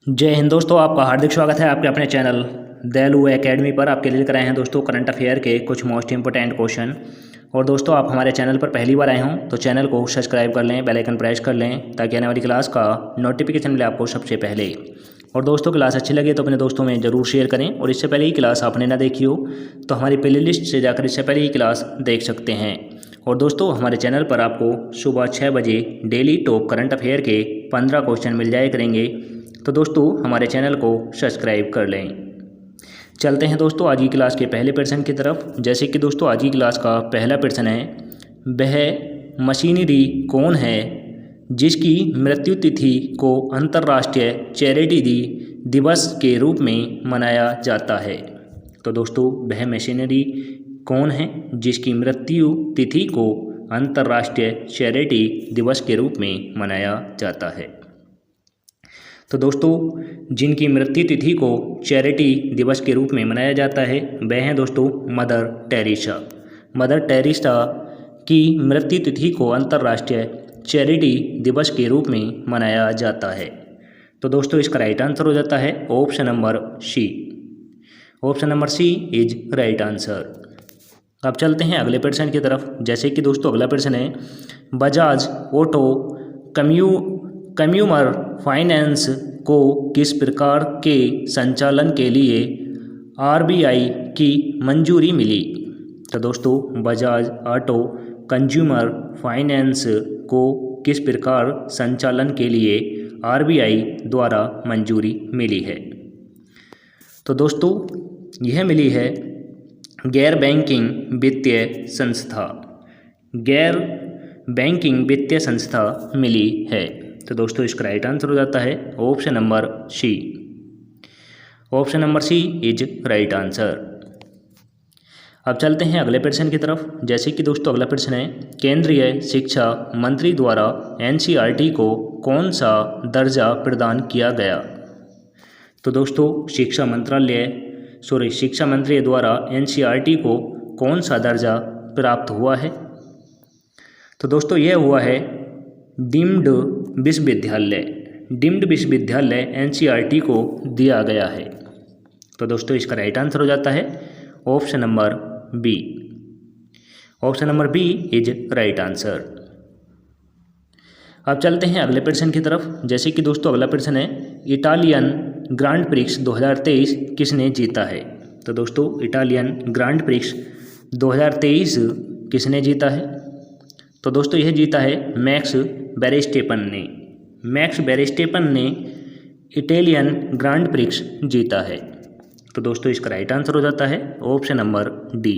जय हिंद दोस्तों, आपका हार्दिक स्वागत है आपके अपने चैनल दयालु एकेडमी पर। आपके लिए लेकर आए हैं दोस्तों करंट अफेयर के कुछ मोस्ट इंपोर्टेंट क्वेश्चन। और दोस्तों आप हमारे चैनल पर पहली बार आए हों तो चैनल को सब्सक्राइब कर लें, बेल आइकन प्रेस कर लें ताकि आने वाली क्लास का नोटिफिकेशन मिले आपको सबसे पहले। और दोस्तों क्लास अच्छी लगे तो अपने दोस्तों में ज़रूर शेयर करें। और इससे पहले ही क्लास आपने ना देखी हो तो हमारी प्ले लिस्ट से जाकर इससे पहले ही क्लास देख सकते हैं। और दोस्तों हमारे चैनल पर आपको सुबह 6 बजे डेली टॉप करंट अफेयर के 15 क्वेश्चन मिल जाया करेंगे। तो दोस्तों हमारे चैनल को सब्सक्राइब कर लें। चलते हैं दोस्तों आज की क्लास के पहले प्रश्न की तरफ। जैसे कि दोस्तों आज की क्लास का पहला प्रश्न है, वह मशीनरी कौन है जिसकी मृत्यु तिथि को अंतर्राष्ट्रीय चैरिटी दिवस के रूप में मनाया जाता है। तो दोस्तों वह मशीनरी कौन है जिसकी मृत्यु तिथि को अंतर्राष्ट्रीय चैरिटी दिवस के रूप में मनाया जाता है। तो दोस्तों जिनकी मृत्यु तिथि को चैरिटी दिवस के रूप में मनाया जाता है वह हैं दोस्तों मदर टेरेसा। मदर टेरेसा की मृत्यु तिथि को अंतर्राष्ट्रीय चैरिटी दिवस के रूप में मनाया जाता है। तो दोस्तों इसका राइट आंसर हो जाता है option number C. Option number C is right answer. अब चलते हैं अगले प्रश्न की तरफ। जैसे कि दोस्तों अगला प्रश्न है, बजाज ऑटो कंज्यूमर फाइनेंस को किस प्रकार के संचालन के लिए आरबीआई की मंजूरी मिली। तो दोस्तों बजाज ऑटो कंज्यूमर फाइनेंस को किस प्रकार संचालन के लिए आरबीआई द्वारा मंजूरी मिली है। तो दोस्तों यह मिली है गैर बैंकिंग वित्तीय संस्था। गैर बैंकिंग वित्तीय संस्था मिली है। तो दोस्तों इसका राइट आंसर हो जाता है option number C. Option number C is right answer. अब चलते हैं अगले प्रश्न की तरफ। जैसे कि दोस्तों अगला प्रश्न है, केंद्रीय शिक्षा मंत्री द्वारा एनसीईआरटी को कौन सा दर्जा प्रदान किया गया। तो दोस्तों शिक्षा मंत्री द्वारा एनसीईआरटी को कौन सा दर्जा प्राप्त हुआ है। तो दोस्तों यह हुआ है डीम्ड विश्वविद्यालय। डीम्ड विश्वविद्यालय एनसीईआरटी को दिया गया है। तो दोस्तों इसका राइट आंसर हो जाता है option number B. Option number B is right answer. अब चलते हैं अगले प्रश्न की तरफ। जैसे कि दोस्तों अगला प्रश्न है, इटालियन ग्रांड प्रिक्स 2023 किसने जीता है। तो दोस्तों इटालियन ग्रांड प्रिक्स 2023 किसने जीता है। तो दोस्तों यह जीता है मैक्स वेरस्टेपन ने। मैक्स वेरस्टेपन ने इटालियन ग्रांड प्रिक्स जीता है। तो दोस्तों इसका राइट आंसर हो जाता है option number D.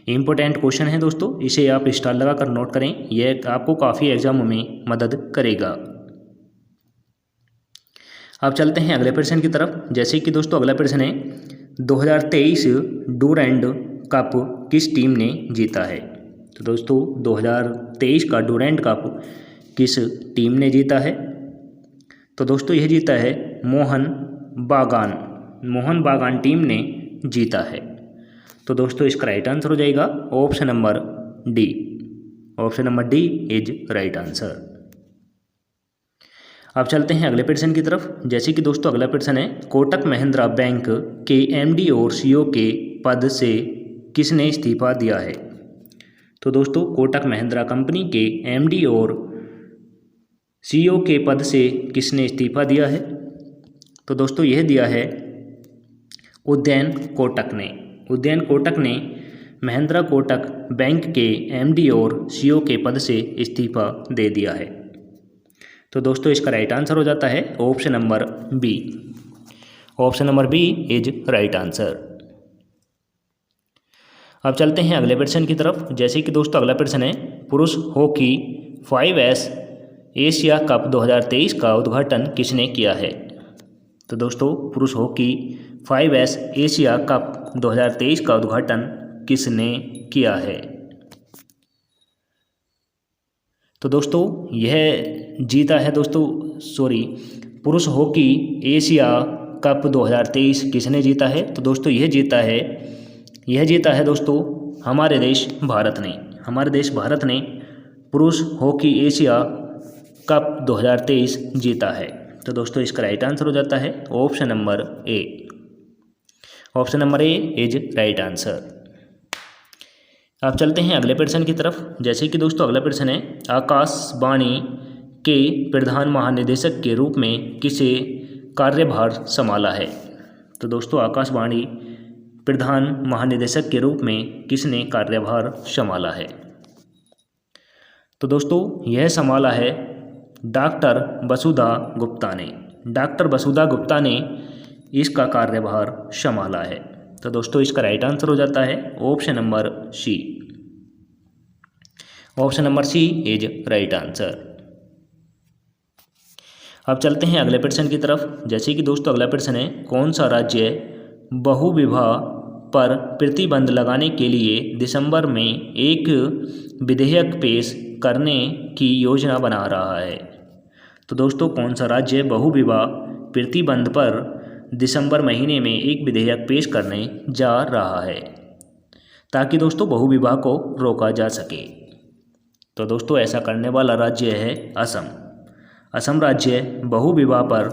Important question है दोस्तों, इसे आप स्टार लगाकर नोट करें, यह आपको काफ़ी एग्जामों में मदद करेगा। अब चलते हैं अगले प्रश्न की तरफ। जैसे कि दोस्तों अगला प्रश्न है, 2023 डूरैंड कप किस टीम ने जीता है। तो दोस्तों 2023 का डूरैंड कप किस टीम ने जीता है। तो दोस्तों यह जीता है मोहन बागान टीम ने जीता है। तो दोस्तों इसका राइट आंसर हो जाएगा option number D. Option number D is right answer. अब चलते हैं अगले प्रश्न की तरफ। जैसे कि दोस्तों अगला प्रश्न है, कोटक महिंद्रा बैंक के एमडी और सीईओ के पद से किसने इस्तीफा दिया है। तो दोस्तों कोटक महिंद्रा कंपनी के एमडी और सीईओ के पद से किसने इस्तीफा दिया है। तो दोस्तों यह दिया है उदयन कोटक ने। उदयन कोटक ने महिंद्रा कोटक बैंक के एमडी और सीईओ के पद से इस्तीफा दे दिया है। तो दोस्तों इसका राइट आंसर हो जाता है option number B. Option number B is right answer. अब चलते हैं अगले प्रश्न की तरफ। जैसे कि दोस्तों अगला प्रश्न है, पुरुष हॉकी 5S एशिया कप 2023 का उद्घाटन किसने किया है। तो दोस्तों पुरुष हॉकी 5S एशिया कप 2023 का उद्घाटन किसने किया है। तो दोस्तों यह जीता है पुरुष हॉकी एशिया कप 2023 किसने जीता है। तो दोस्तों यह जीता है दोस्तों हमारे देश भारत ने। हमारे देश भारत ने पुरुष हॉकी एशिया कप 2023 जीता है। तो दोस्तों इसका राइट आंसर हो जाता है option number A. Option number A is right answer. आप चलते हैं अगले प्रश्न की तरफ। जैसे कि दोस्तों अगला प्रश्न है, आकाशवाणी के प्रधान महानिदेशक के रूप में किसे कार्यभार संभाला है? तो दोस्तों आकाशवाणी प्रधान महानिदेशक के रूप में किसने कार्यभार संभाला है? तो दोस्तों यह संभाला है डॉक्टर वसुधा गुप्ता ने। डॉक्टर वसुधा गुप्ता ने इसका कार्यभार संभाला है। तो दोस्तों इसका राइट आंसर हो जाता है option number C. Option number C is right answer. अब चलते हैं अगले प्रश्न की तरफ। जैसे कि दोस्तों अगला प्रश्न है, कौन सा राज्य बहुविवाह पर प्रतिबंध लगाने के लिए दिसंबर में एक विधेयक पेश करने की योजना बना रहा है? तो दोस्तों कौन सा राज्य बहुविवाह प्रतिबंध पर दिसंबर महीने में एक विधेयक पेश करने जा रहा है ताकि दोस्तों बहुविवाह को रोका जा सके? तो दोस्तों ऐसा करने वाला राज्य है असम। असम राज्य बहुविवाह पर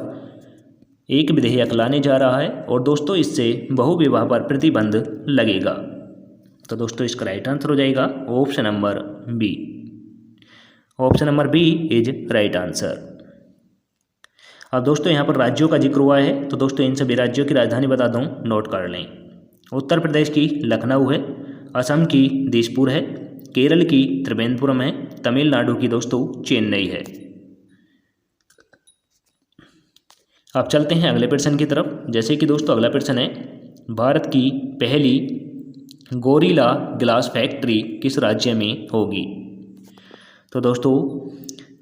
एक विधेयक लाने जा रहा है और दोस्तों इससे बहुविवाह पर प्रतिबंध लगेगा। तो दोस्तों इसका राइट आंसर हो जाएगा option number B. Option number B is right answer. अब दोस्तों यहाँ पर राज्यों का जिक्र हुआ है, तो दोस्तों इन सभी राज्यों की राजधानी बता दूँ, नोट कर लें। उत्तर प्रदेश की लखनऊ है, असम की दिसपुर है, केरल की त्रिवेंद्रपुरम है, तमिलनाडु की दोस्तों चेन्नई है। अब चलते हैं अगले प्रश्न की तरफ। जैसे कि दोस्तों अगला प्रश्न है, भारत की पहली गोरिल्ला ग्लास फैक्ट्री किस राज्य में होगी? तो दोस्तों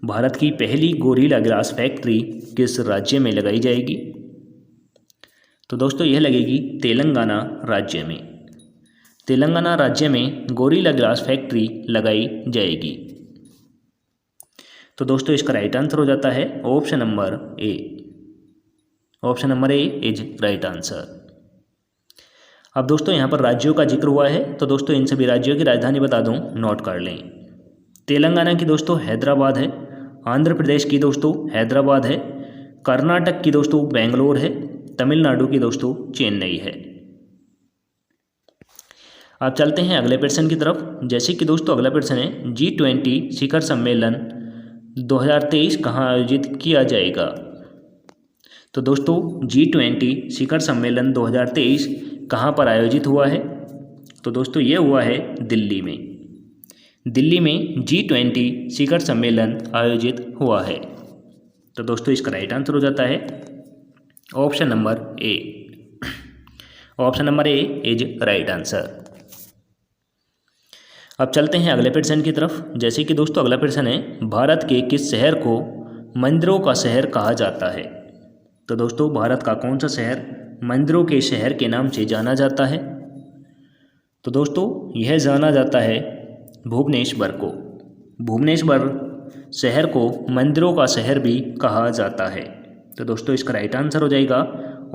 भारत की पहली गोरिल्ला ग्लास फैक्ट्री किस राज्य में लगाई जाएगी? तो दोस्तों यह लगेगी तेलंगाना राज्य में। तेलंगाना राज्य में गोरिल्ला ग्लास फैक्ट्री लगाई जाएगी। तो दोस्तों इसका राइट आंसर हो जाता है option number A. Option number A is right answer. अब दोस्तों यहाँ पर राज्यों का जिक्र हुआ है, तो दोस्तों इन सभी राज्यों की राजधानी बता दूं, नोट कर लें। तेलंगाना की दोस्तों हैदराबाद है, आंध्र प्रदेश की दोस्तों हैदराबाद है, कर्नाटक की दोस्तों बेंगलोर है, तमिलनाडु की दोस्तों चेन्नई है। अब चलते हैं अगले प्रश्न की तरफ। जैसे कि दोस्तों अगला प्रश्न है, G20 शिखर सम्मेलन 2023 कहाँ आयोजित किया जाएगा? तो दोस्तों G20 शिखर सम्मेलन 2023 कहाँ पर आयोजित हुआ है? तो दोस्तों ये हुआ है दिल्ली में। दिल्ली में G20 शिखर सम्मेलन आयोजित हुआ है। तो दोस्तों इसका राइट आंसर हो जाता है option number A. Option number A is right answer. अब चलते हैं अगले प्रश्न की तरफ। जैसे कि दोस्तों अगला प्रश्न है, भारत के किस शहर को मंदिरों का शहर कहा जाता है? तो दोस्तों भारत का कौन सा शहर मंदिरों के शहर के नाम से जाना जाता है? तो दोस्तों यह जाना जाता है भुवनेश्वर को। भुवनेश्वर शहर को मंदिरों का शहर भी कहा जाता है। तो दोस्तों इसका राइट आंसर हो जाएगा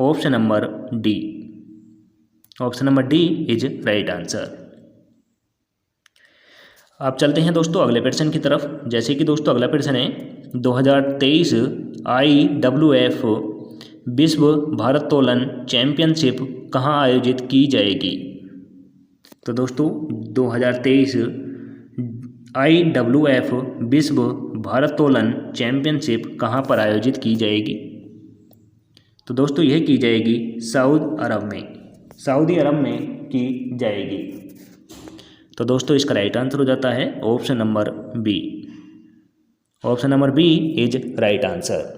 option number D. Option number D is right answer. अब चलते हैं दोस्तों अगले प्रश्न की तरफ। जैसे कि दोस्तों अगला प्रश्न है, 2023 IWF विश्व भारोत्तोलन चैंपियनशिप कहाँ आयोजित की जाएगी? तो दोस्तों 2023 IWF विश्व भारोत्तोलन चैंपियनशिप कहाँ पर आयोजित की जाएगी? तो दोस्तों यह की जाएगी सऊदी अरब में। सऊदी अरब में की जाएगी। तो दोस्तों इसका राइट आंसर हो जाता है option number B. Option number B is right answer.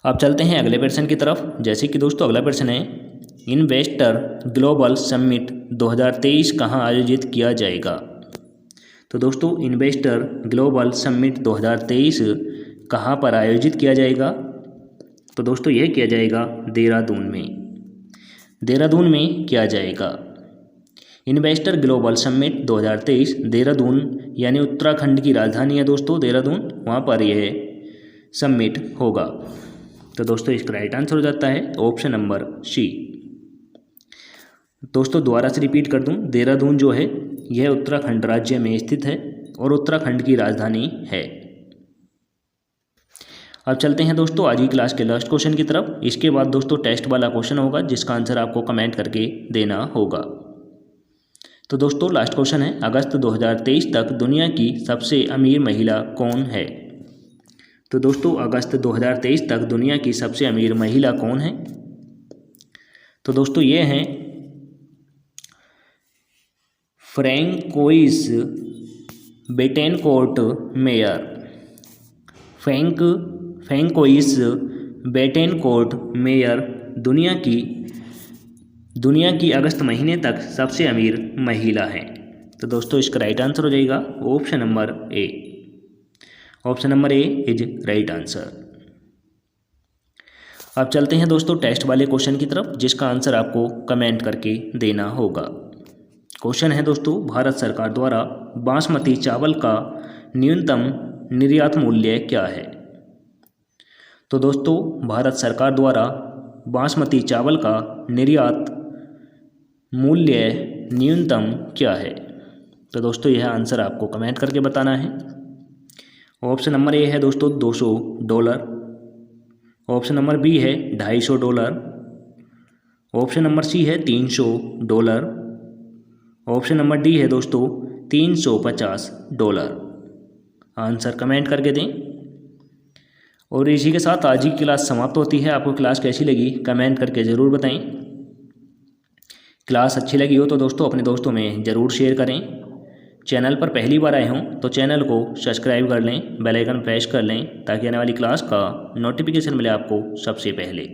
अब चलते हैं अगले प्रश्न की तरफ। जैसे कि दोस्तों अगला प्रश्न है, इन्वेस्टर ग्लोबल समिट 2023 कहाँ आयोजित किया जाएगा? तो दोस्तों इन्वेस्टर ग्लोबल समिट 2023 कहाँ पर आयोजित किया जाएगा? तो दोस्तों यह किया जाएगा देहरादून में। देहरादून में किया जाएगा। इन्वेस्टर ग्लोबल समिट 2023 देहरादून यानी उत्तराखंड की राजधानी है दोस्तों देहरादून, वहाँ पर यह समिट होगा। तो दोस्तों इसका राइट आंसर हो जाता है ऑप्शन नंबर सी। दोस्तों दोबारा से रिपीट कर दूं, देहरादून जो है यह उत्तराखंड राज्य में स्थित है और उत्तराखंड की राजधानी है। अब चलते हैं दोस्तों आज की क्लास के लास्ट क्वेश्चन की तरफ। इसके बाद दोस्तों टेस्ट वाला क्वेश्चन होगा जिसका आंसर आपको कमेंट करके देना होगा। तो दोस्तों लास्ट क्वेश्चन है, अगस्त 2023 तक दुनिया की सबसे अमीर महिला कौन है? तो दोस्तों अगस्त 2023 तक दुनिया की सबसे अमीर महिला कौन है? तो दोस्तों ये हैं फ्रैंकोइस बेटेनकोर्ट मेयर। फ्रैंकोइस बेटेनकोर्ट मेयर दुनिया की अगस्त महीने तक सबसे अमीर महिला हैं। तो दोस्तों इसका राइट आंसर हो जाएगा option number A. Option number A is right answer. अब चलते हैं दोस्तों टेस्ट वाले क्वेश्चन की तरफ जिसका आंसर आपको कमेंट करके देना होगा। क्वेश्चन है दोस्तों, भारत सरकार द्वारा बासमती चावल का न्यूनतम निर्यात मूल्य क्या है? तो दोस्तों भारत सरकार द्वारा बासमती चावल का निर्यात मूल्य न्यूनतम क्या है? तो दोस्तों यह आंसर आपको कमेंट करके बताना है। ऑप्शन नंबर ए है दोस्तों $200। ऑप्शन नंबर बी है $250। ऑप्शन नंबर सी है $300। ऑप्शन नंबर डी है दोस्तों $350। आंसर कमेंट करके दें। और इसी के साथ आज की क्लास समाप्त होती है। आपको क्लास कैसी लगी कमेंट करके ज़रूर बताएं। क्लास अच्छी लगी हो तो दोस्तों अपने दोस्तों में ज़रूर शेयर करें। चैनल पर पहली बार आए हों तो चैनल को सब्सक्राइब कर लें, बेल आइकन प्रेस कर लें ताकि आने वाली क्लास का नोटिफिकेशन मिले आपको सबसे पहले।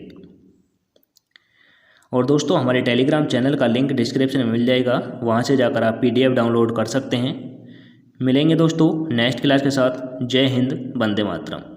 और दोस्तों हमारे टेलीग्राम चैनल का लिंक डिस्क्रिप्शन में मिल जाएगा, वहां से जाकर आप PDF डाउनलोड कर सकते हैं। मिलेंगे दोस्तों नेक्स्ट क्लास के साथ। जय हिंद, वंदे मातरम।